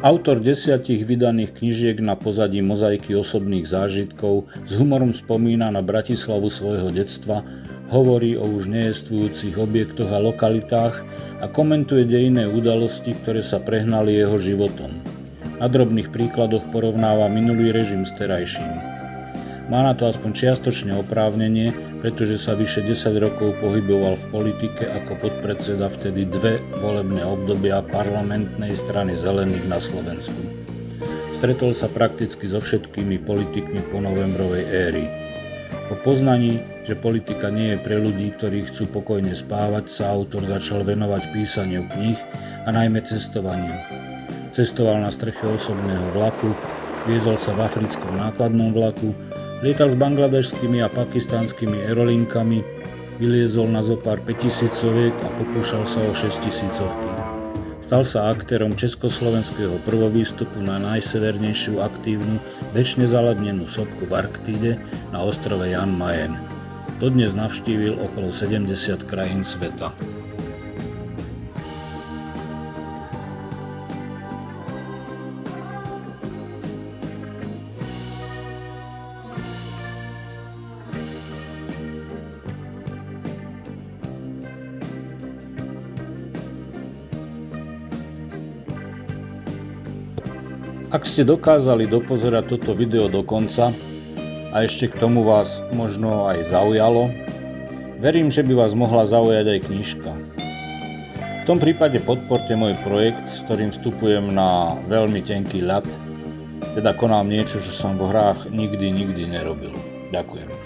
Autor 10 vydaných knižiek na pozadí mozaiky osobných zážitkov s humorom spomína na Bratislavu svojho detstva, hovorí o už nejestvujúcich objektoch a lokalitách a komentuje dejinné udalosti, ktoré sa prehnali jeho životom. Na drobných príkladoch porovnáva minulý režim s terajším. Má na to aspoň čiastočne oprávnenie, pretože sa vyše 10 rokov pohyboval v politike ako podpredseda vtedy 2 volebné obdobia parlamentnej strany Zelených na Slovensku. Stretol sa prakticky so všetkými politikmi po novembrovej éry. Po poznaní, že politika nie je pre ľudí, ktorí chcú pokojne spávať, sa autor začal venovať písaniu kníh a najmä cestovaniu. Cestoval na streche osobného vlaku, viezol sa v africkom nákladnom vlaku, lietal s bangladešskými a pakistanskými aerolinkami, vyliezol na zopár 5000-oviek a pokúšal sa o 6000-ovky. Stal sa aktérom československého prvovýstupu na najsevernejšiu aktívnu, večne zalednenú sopku v Arktíde na ostrove Jan Mayen. Dodnes navštívil okolo 70 krajín sveta. Ak ste dokázali dopozerať toto video do konca a ešte k tomu vás možno aj zaujalo, verím, že by vás mohla zaujať aj knižka. V tom prípade podporte môj projekt, s ktorým vstupujem na veľmi tenký ľad, teda konám niečo, čo som v hrách nikdy nerobil. Ďakujem.